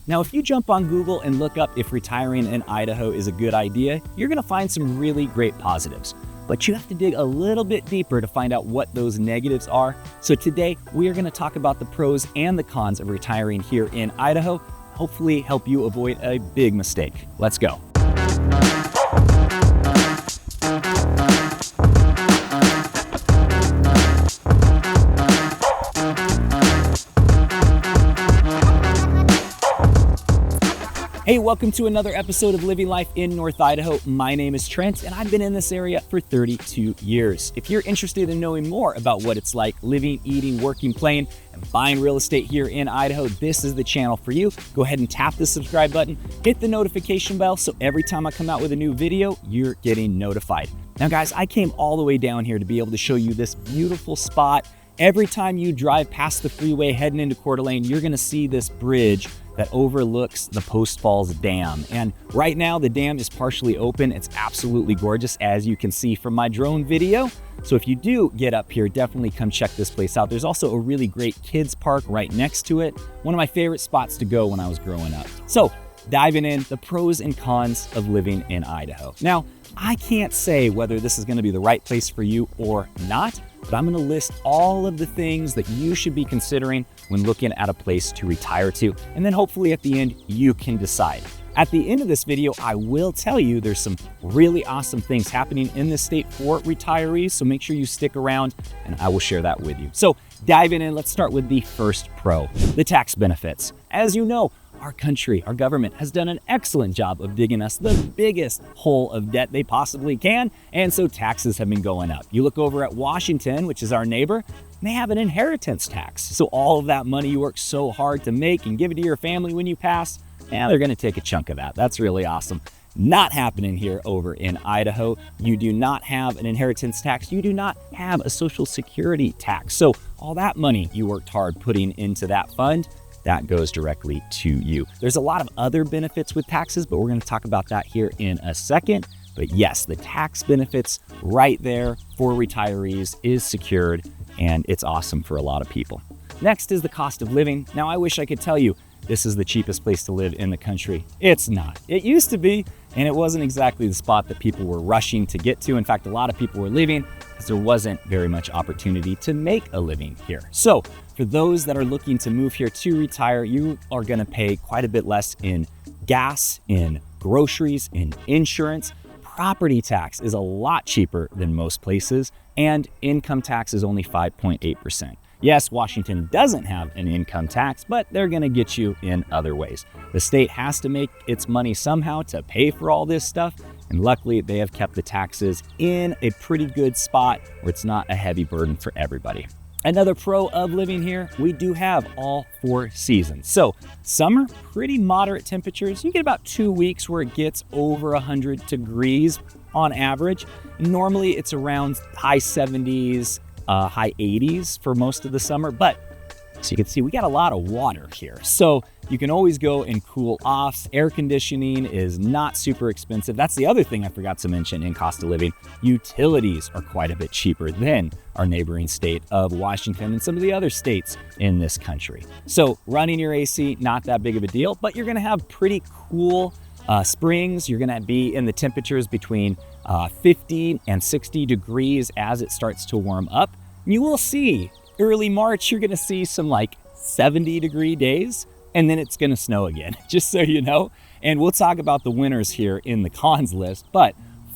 Now, if you jump on Google and look up if retiring in Idaho is a good idea, you're going to find some really great positives. But you have to dig a little bit deeper to find out what those negatives are. So today, we are going to talk about the pros and the cons of retiring here in Idaho, hopefully help you avoid a big mistake. Let's go. Hey, welcome to another episode of Living Life in North Idaho. My name is Trent, and I've been in this area for 32 years. If you're interested in knowing more about what it's like living, eating, working, playing, and buying real estate here in Idaho, this is the channel for you. Go ahead and tap the subscribe button, hit the notification bell, so every time I come out with a new video, you're getting notified. Now, guys, I came all the way down here to be able to show you this beautiful spot. Every time you drive past the freeway heading into Coeur d'Alene, you're gonna see this bridge that overlooks the Post Falls Dam. And right now the dam is partially open. It's absolutely gorgeous, as you can see from my drone video. So if you do get up here, definitely come check this place out. There's also a really great kids park right next to it. One of my favorite spots to go when I was growing up. So diving in, the pros and cons of living in Idaho. Now, I can't say whether this is gonna be the right place for you or not, but I'm gonna list all of the things that you should be considering when looking at a place to retire to. And then hopefully at the end, you can decide. At the end of this video, I will tell you there's some really awesome things happening in this state for retirees. So make sure you stick around and I will share that with you. So diving in, let's start with the first pro, the tax benefits. As you know, our country, our government has done an excellent job of digging us the biggest hole of debt they possibly can, and so taxes have been going up. You look over at Washington, which is our neighbor, and they have an inheritance tax. So all of that money you work so hard to make and give it to your family when you pass, they're gonna take a chunk of that. That's really awesome. Not happening here over in Idaho. You do not have an inheritance tax. You do not have a Social Security tax. So all that money you worked hard putting into that fund, that goes directly to you. There's a lot of other benefits with taxes, but we're gonna talk about that here in a second. But yes, the tax benefits right there for retirees is secured, and it's awesome for a lot of people. Next is the cost of living. Now, I wish I could tell you this is the cheapest place to live in the country. It's not. It used to be, and it wasn't exactly the spot that people were rushing to get to. In fact, a lot of people were leaving because there wasn't very much opportunity to make a living here. So for those that are looking to move here to retire, you are gonna pay quite a bit less in gas, in groceries, in insurance. Property tax is a lot cheaper than most places, and income tax is only 5.8%. Yes, Washington doesn't have an income tax, but they're gonna get you in other ways. The state has to make its money somehow to pay for all this stuff, and luckily they have kept the taxes in a pretty good spot where it's not a heavy burden for everybody. Another pro of living here, we do have all 4 seasons. So summer, pretty moderate temperatures. You get about 2 weeks where it gets over 100 degrees on average. Normally it's around high 70s, high 80s for most of the summer, but so you can see we got a lot of water here. So you can always go and cool off. Air conditioning is not super expensive. That's the other thing I forgot to mention in cost of living. Utilities are quite a bit cheaper than our neighboring state of Washington and some of the other states in this country. So running your AC, not that big of a deal, but you're gonna have pretty cool springs. You're gonna be in the temperatures between 50 and 60 degrees as it starts to warm up. You will see early March, you're gonna see some like 70-degree days, and then it's gonna snow again, just so you know. And we'll talk about the winters here in the cons list, but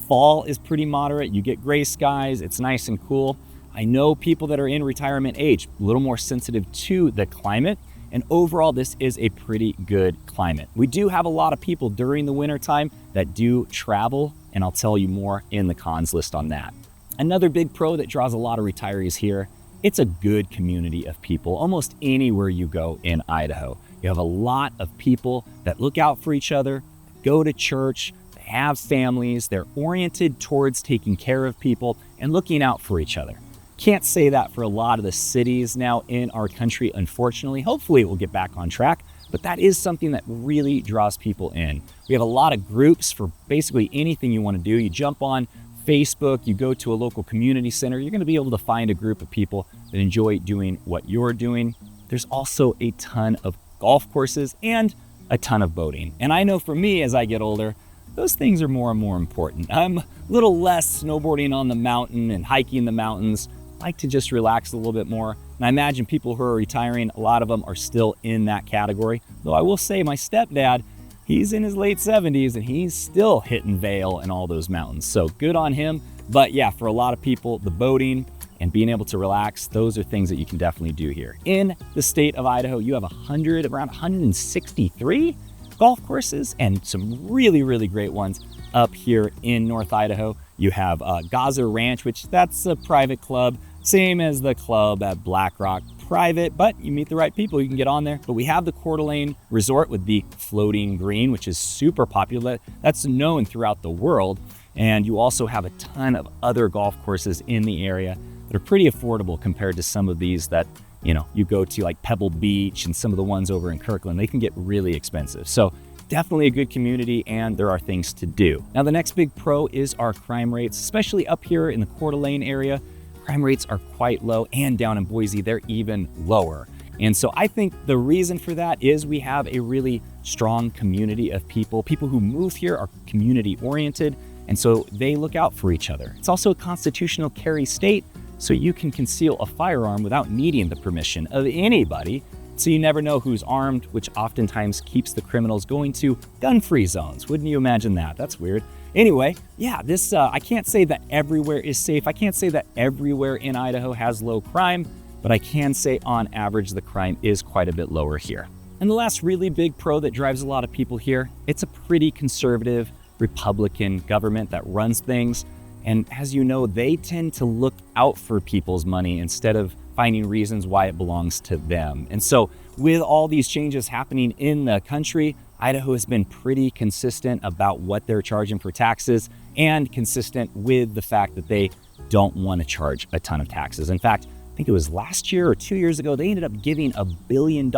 fall is pretty moderate. You get gray skies, it's nice and cool. I know people that are in retirement age, a little more sensitive to the climate, and overall this is a pretty good climate. We do have a lot of people during the winter time that do travel, and I'll tell you more in the cons list on that. Another big pro that draws a lot of retirees here, it's a good community of people almost anywhere you go in Idaho. You have a lot of people that look out for each other, go to church, they have families, they're oriented towards taking care of people and looking out for each other. Can't say that for a lot of the cities now in our country, unfortunately. Hopefully it will get back on track, but that is something that really draws people in. We have a lot of groups for basically anything you want to do. You jump on Facebook, you go to a local community center, you're going to be able to find a group of people that enjoy doing what you're doing. There's also a ton of golf courses and a ton of boating. And I know for me, as I get older, those things are more and more important. I'm a little less snowboarding on the mountain and hiking the mountains. I like to just relax a little bit more. And I imagine people who are retiring, a lot of them are still in that category. Though I will say my stepdad, he's in his late 70s and he's still hitting Vail and all those mountains. So good on him. But yeah, for a lot of people, the boating and being able to relax, those are things that you can definitely do here. In the state of Idaho, you have around 163 golf courses and some really, really great ones up here in North Idaho. You have Gaza Ranch, which that's a private club, same as the club at Black Rock, private, but you meet the right people, you can get on there. But we have the Coeur d'Alene Resort with the floating green, which is super popular. That's known throughout the world. And you also have a ton of other golf courses in the area that are pretty affordable compared to some of these that, you know, you go to like Pebble Beach and some of the ones over in Kirkland. They can get really expensive. So definitely a good community, and there are things to do. Now, the next big pro is our crime rates, especially up here in the Coeur d'Alene area. Crime rates are quite low, and down in Boise, they're even lower. And so I think the reason for that is we have a really strong community of people. People who move here are community oriented, and so they look out for each other. It's also a constitutional carry state, so you can conceal a firearm without needing the permission of anybody. So you never know who's armed, which oftentimes keeps the criminals going to gun-free zones. Wouldn't you imagine that? That's weird. Anyway, yeah, this I can't say that everywhere is safe. I can't say that everywhere in Idaho has low crime, but I can say on average the crime is quite a bit lower here. And the last really big pro that drives a lot of people here, it's a pretty conservative Republican government that runs things. And as you know, they tend to look out for people's money instead of finding reasons why it belongs to them. And so with all these changes happening in the country, Idaho has been pretty consistent about what they're charging for taxes and consistent with the fact that they don't want to charge a ton of taxes. In fact, I think it was last year or 2 years ago, they ended up giving $1 billion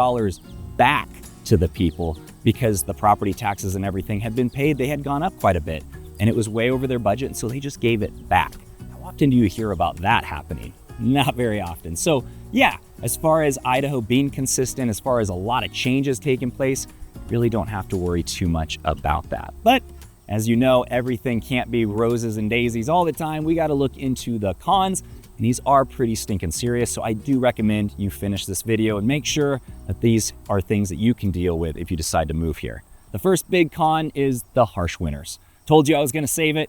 back to the people because the property taxes and everything had been paid. They had gone up quite a bit and it was way over their budget, and so they just gave it back. How often do you hear about that happening? Not very often. So yeah, as far as Idaho being consistent, as far as a lot of changes taking place, really don't have to worry too much about that. But as you know, everything can't be roses and daisies all the time. We got to look into the cons, and these are pretty stinking serious. So I do recommend you finish this video and make sure that these are things that you can deal with if you decide to move here. The first big con is the harsh winters. Told you I was going to save it.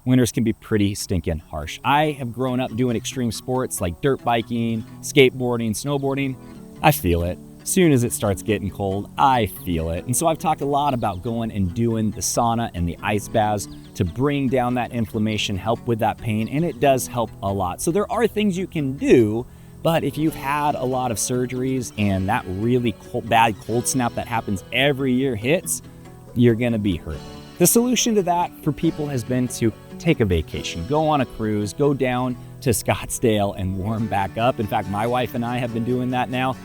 Winters can be pretty stinking harsh. I have grown up doing extreme sports like dirt biking, skateboarding, snowboarding. I feel it. As soon as it starts getting cold, I feel it. And so I've talked a lot about going and doing the sauna and the ice baths to bring down that inflammation, help with that pain, and it does help a lot. So there are things you can do, but if you've had a lot of surgeries and that really bad cold snap that happens every year hits, you're gonna be hurt. The solution to that for people has been to take a vacation, go on a cruise, go down to Scottsdale and warm back up. In fact, my wife and I have been doing that now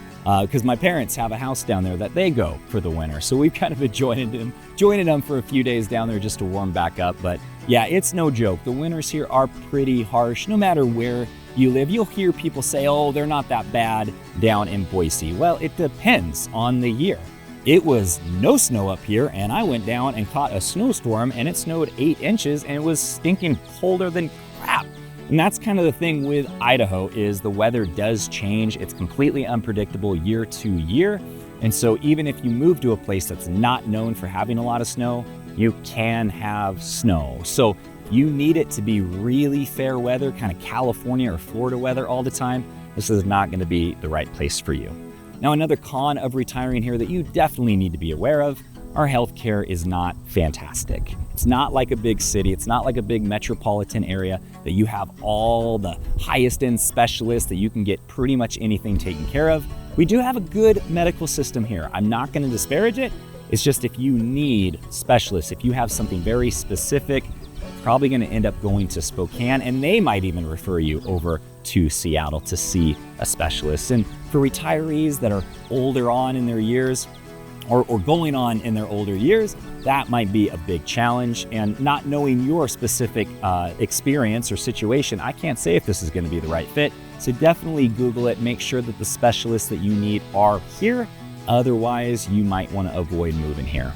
because my parents have a house down there that they go for the winter. So we've kind of been joining them for a few days down there just to warm back up. But yeah, it's no joke. The winters here are pretty harsh no matter where you live. You'll hear people say, oh, they're not that bad down in Boise. Well, it depends on the year. It was no snow up here, and I went down and caught a snowstorm, and it snowed 8 inches, and it was stinking colder than crap. And that's kind of the thing with Idaho is the weather does change. It's completely unpredictable year to year. And so even if you move to a place that's not known for having a lot of snow, you can have snow. So you need it to be really fair weather, kind of California or Florida weather all the time. This is not going to be the right place for you. Now, another con of retiring here that you definitely need to be aware of, our healthcare is not fantastic. It's not like a big city. It's not like a big metropolitan area that you have all the highest end specialists that you can get pretty much anything taken care of. We do have a good medical system here. I'm not going to disparage it. It's just if you need specialists, if you have something very specific, you're probably going to end up going to Spokane, and they might even refer you over to Seattle to see a specialist. And for retirees that are older on in their years or going on in their older years, that might be a big challenge. And not knowing your specific experience or situation, I can't say if this is going to be the right fit. So definitely Google it, make sure that the specialists that you need are here, Otherwise, you might want to avoid moving here.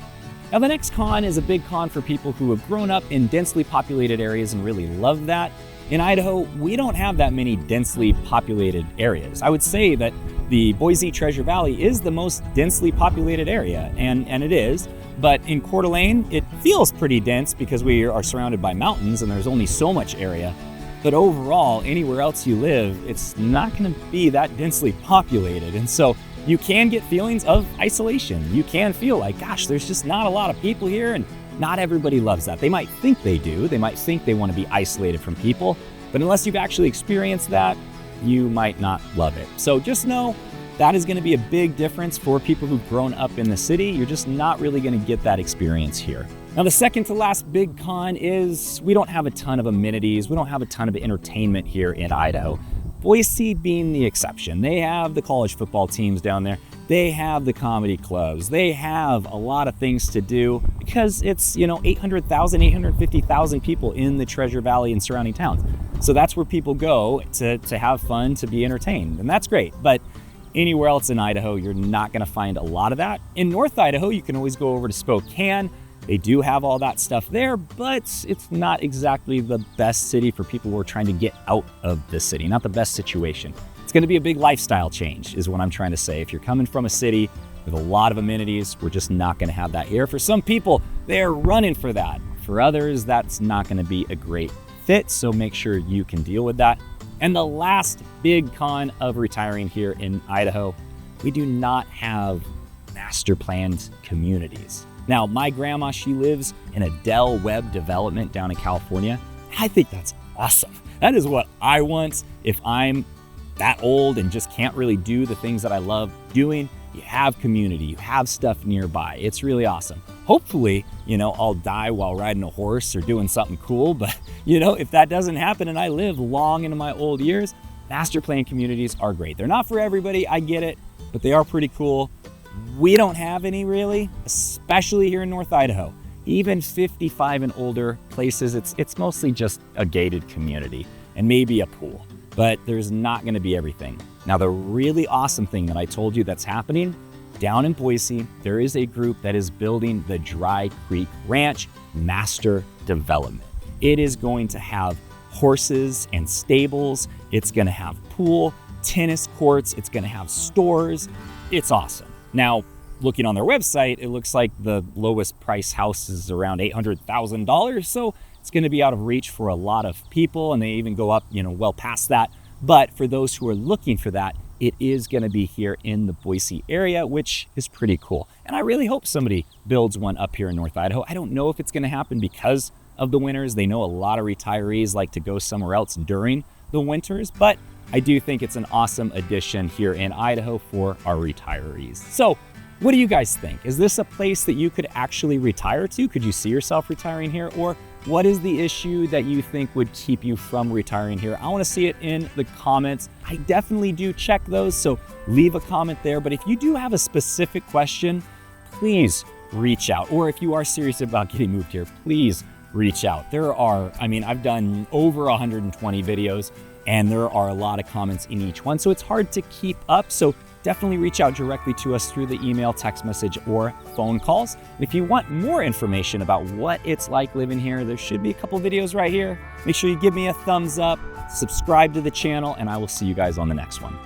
Now, the next con is a big con for people who have grown up in densely populated areas and really love that. In Idaho, we don't have that many densely populated areas. I would say that the Boise Treasure Valley is the most densely populated area, and it is. But in Coeur d'Alene, it feels pretty dense because we are surrounded by mountains and there's only so much area. But overall, anywhere else you live, it's not going to be that densely populated. And so you can get feelings of isolation. You can feel like, gosh, there's just not a lot of people here, and not everybody loves that. They might think they do. They might think they want to be isolated from people, but unless you've actually experienced that, you might not love it. So just know that is going to be a big difference for people who've grown up in the city. You're just not really going to get that experience here. Now, the second to last big con is we don't have a ton of amenities. We don't have a ton of entertainment here in Idaho. Boise being the exception. They have the college football teams down there. They have the comedy clubs. They have a lot of things to do because it's, 800,000, 850,000 people in the Treasure Valley and surrounding towns. So that's where people go to have fun, to be entertained. And that's great. But anywhere else in Idaho, you're not going to find a lot of that. In North Idaho, you can always go over to Spokane. They do have all that stuff there, but it's not exactly the best city for people who are trying to get out of the city, not the best situation. It's going to be a big lifestyle change is what I'm trying to say. If you're coming from a city with a lot of amenities, we're just not going to have that here. For some people, they're running for that. For others, that's not going to be a great fit, so make sure you can deal with that. And the last big con of retiring here in Idaho, we do not have master planned communities. Now, my grandma, she lives in a Dell Web development down in California. I think that's awesome. That is what I want if I'm that old and just can't really do the things that I love doing. You have community, you have stuff nearby. It's really awesome. Hopefully, I'll die while riding a horse or doing something cool. But, if that doesn't happen and I live long into my old years, master plan communities are great. They're not for everybody, I get it, but they are pretty cool. We don't have any really, especially here in North Idaho. Even 55 and older places, it's mostly just a gated community and maybe a pool, but there's not going to be everything. Now, the really awesome thing that I told you that's happening down in Boise, there is a group that is building the Dry Creek Ranch Master Development. It is going to have horses and stables. It's going to have pool, tennis courts. It's going to have stores. It's awesome. Now, looking on their website, it looks like the lowest price house is around $800,000. So it's going to be out of reach for a lot of people. And they even go up, well past that. But for those who are looking for that, it is going to be here in the Boise area, which is pretty cool. And I really hope somebody builds one up here in North Idaho. I don't know if it's going to happen because of the winters. They know a lot of retirees like to go somewhere else during the winters, but I do think it's an awesome addition here in Idaho for our retirees. So what do you guys think? Is this a place that you could actually retire to? Could you see yourself retiring here? Or what is the issue that you think would keep you from retiring here? I want to see it in the comments. I definitely do check those, so leave a comment there. But if you do have a specific question, please reach out. Or if you are serious about getting moved here, please reach out. I've done over 120 videos, and there are a lot of comments in each one, so it's hard to keep up. So definitely reach out directly to us through the email, text message, or phone calls. And if you want more information about what it's like living here, there should be a couple videos right here. Make sure you give me a thumbs up, subscribe to the channel, and I will see you guys on the next one.